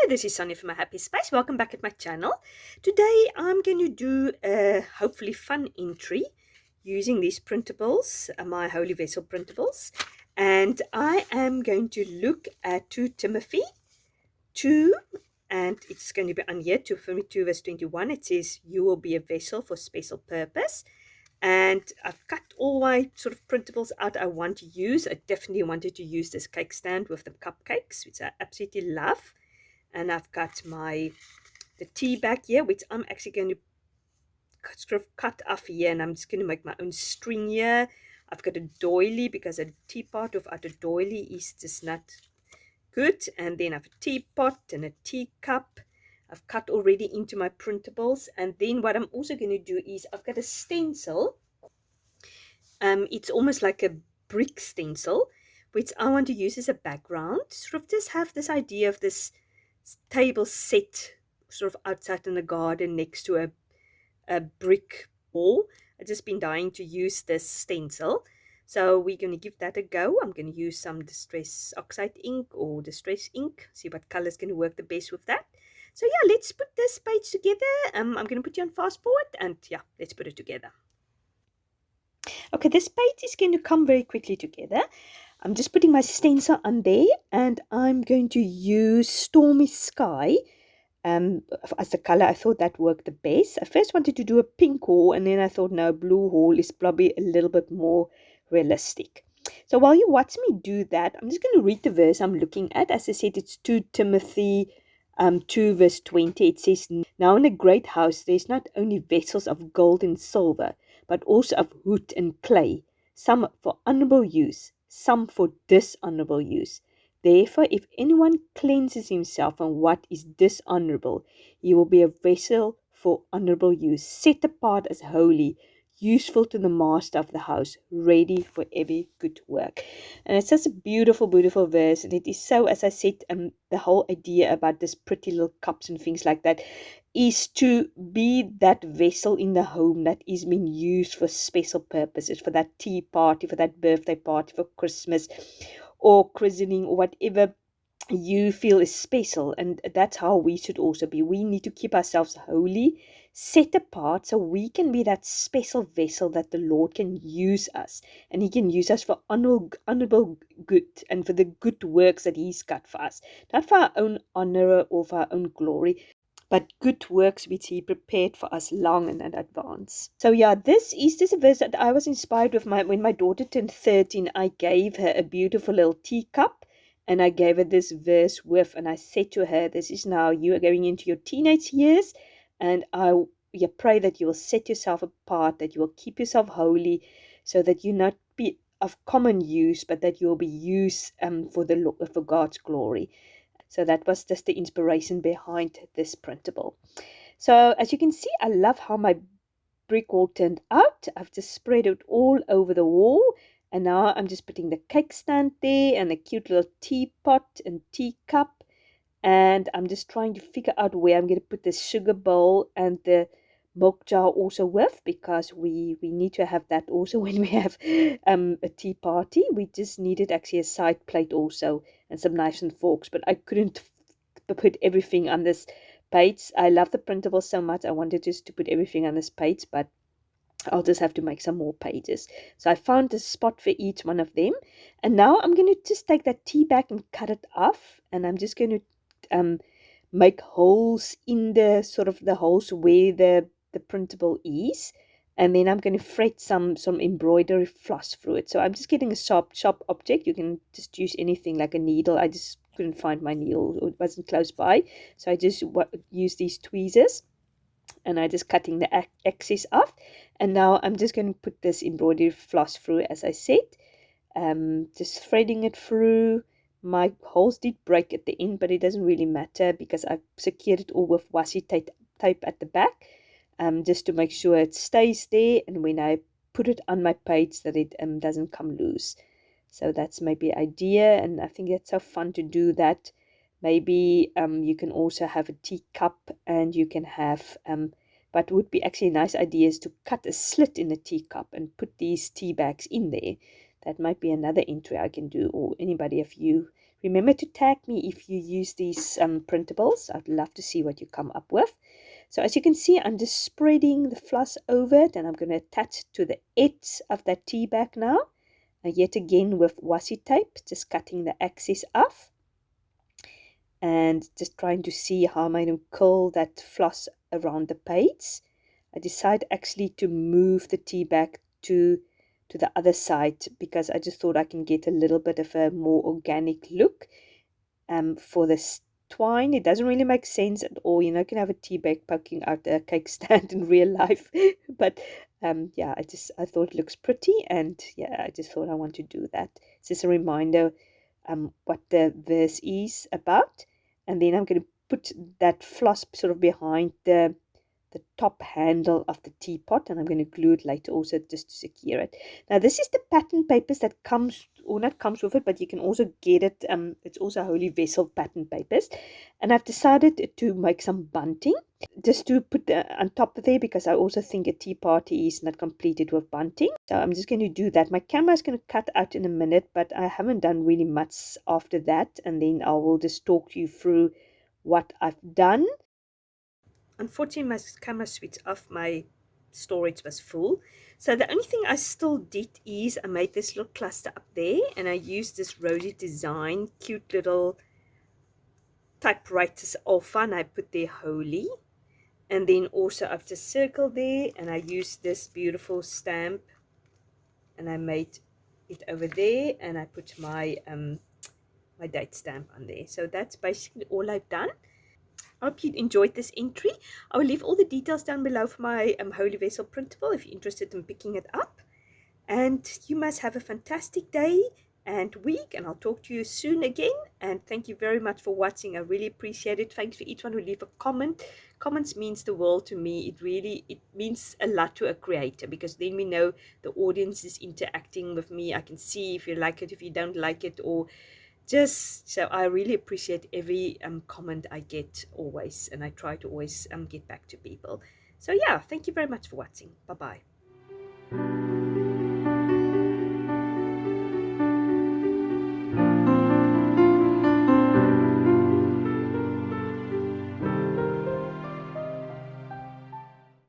This is Sonja from My Happy Space. Welcome back at my channel. Today I'm going to do a hopefully fun entry using these printables, my Holy Vessel printables. And I am going to look at 2 Timothy 2, and it's going to be on here, 2 verse 21. It says, "You will be a vessel for special purpose." And I've cut all my sort of printables out I want to use. I definitely wanted to use this cake stand with the cupcakes, which I absolutely love. And I've got the tea bag here, which I'm actually going to sort of cut off here, and I'm just going to make my own string here. I've got a doily because a teapot without a doily is just not good. And then I have a teapot and a teacup. I've cut already into my printables. And then what I'm also going to do is I've got a stencil. It's almost like a brick stencil, which I want to use as a background. Sort of just have this idea of this table set sort of outside in the garden next to a brick wall. I've just been dying to use this stencil, so we're going to give that a go. I'm going to use some Distress Oxide ink or Distress ink, see what color is going to work the best with that. So yeah, let's put this page together. I'm going to put you on fast forward, and yeah, let's put it together. Okay, this page is going to come very quickly together. I'm just putting my stencil on there, and I'm going to use Stormy Sky as the color. I thought that worked the best. I first wanted to do a pink hole, and then I thought, no, blue hole is probably a little bit more realistic. So while you watch me do that, I'm just going to read the verse I'm looking at. As I said, it's 2 Timothy 2 verse 20. It says, "Now in a great house there is not only vessels of gold and silver, but also of wood and clay, some for honorable use, some for dishonorable use. Therefore, if anyone cleanses himself from what is dishonorable, he will be a vessel for honorable use, set apart as holy, useful to the master of the house, ready for every good work." And it's such a beautiful, beautiful verse. And it is so, as I said, the whole idea about this pretty little cups and things like that is to be that vessel in the home that is being used for special purposes, for that tea party, for that birthday party, for Christmas or christening or whatever you feel is special. And that's how we should also be. We need to keep ourselves holy, set apart, so we can be that special vessel that the Lord can use us, and he can use us for honorable good and for the good works that he's got for us, not for our own honor or for our own glory, but good works which he prepared for us long in advance. So yeah, this is a verse that I was inspired with. When my daughter turned 13, I gave her a beautiful little teacup, and I gave her this verse with, and I said to her, this is now, you are going into your teenage years, and I pray that you will set yourself apart, that you will keep yourself holy, so that you not be of common use, but that you will be used for God's glory. So that was just the inspiration behind this printable. So as you can see, I love how my brick wall turned out. I've just spread it all over the wall. And now I'm just putting the cake stand there and a cute little teapot and teacup. And I'm just trying to figure out where I'm going to put the sugar bowl and the milk jar also with, because we need to have that also when we have a tea party. We just needed actually a side plate also and some knives and forks, but I couldn't put everything on this page. I love the printable so much. I wanted just to put everything on this page, but I'll just have to make some more pages. So I found a spot for each one of them. And now I'm going to just take that tea bag and cut it off. And I'm just going to make holes in the sort of the holes where the printable is. And then I'm going to fret some embroidery floss through it. So I'm just getting a sharp object. You can just use anything like a needle. I just couldn't find my needle, or it wasn't close by. So I just use these tweezers. And I just cutting the excess off, and now I'm just going to put this embroidery floss through, as I said, just threading it through. My holes did break at the end, but it doesn't really matter because I've secured it all with washi tape at the back, just to make sure it stays there, and when I put it on my page that it doesn't come loose. So that's maybe an idea, and I think it's so fun to do that. Maybe you can also have a teacup, and you can have, but would be actually nice ideas to cut a slit in a teacup and put these tea bags in there. That might be another entry I can do, or anybody of you Remember to tag me if you use these printables. I'd love to see what you come up with. So as you can see, I'm just spreading the floss over it, and I'm going to attach it to the edge of that tea bag now. And yet again with washi tape, just cutting the excess off. And just trying to see how I'm going to curl that floss around the page. I decided actually to move the tea bag to the other side because I just thought I can get a little bit of a more organic look for this twine. It doesn't really make sense at all. You know, you can have a tea bag poking out a cake stand in real life, but yeah, I thought it looks pretty, and yeah, I just thought I want to do that. It's just a reminder what the verse is about, and then I'm going to put that floss sort of behind the top handle of the teapot, and I'm going to glue it later also just to secure it. Now this is the pattern papers that comes, or not comes with it, but you can also get it. It's also Holy Vessel pattern papers, and I've decided to make some bunting just to put on top of there, because I also think a tea party is not completed with bunting. So I'm just going to do that. My camera is going to cut out in a minute, but I haven't done really much after that, and then I will just talk you through what I've done. Unfortunately, my camera switched off, my storage was full. So the only thing I still did is I made this little cluster up there, and I used this Rosy Design cute little typewriters alpha, and I put there Holy. And then also I've just circled there, and I used this beautiful stamp, and I made it over there, and I put my my date stamp on there. So that's basically all I've done. I hope you enjoyed this entry. I will leave all the details down below for my Holy Vessel printable if you're interested in picking it up. And you must have a fantastic day and week, and I'll talk to you soon again. And thank you very much for watching. I really appreciate it. Thanks for each one who leave a comment. Comments means the world to me. It means a lot to a creator, because then we know the audience is interacting with me. I can see if you like it, if you don't like it, or just so I really appreciate every comment I get always, and I try to always get back to people. So yeah, thank you very much for watching. Bye bye.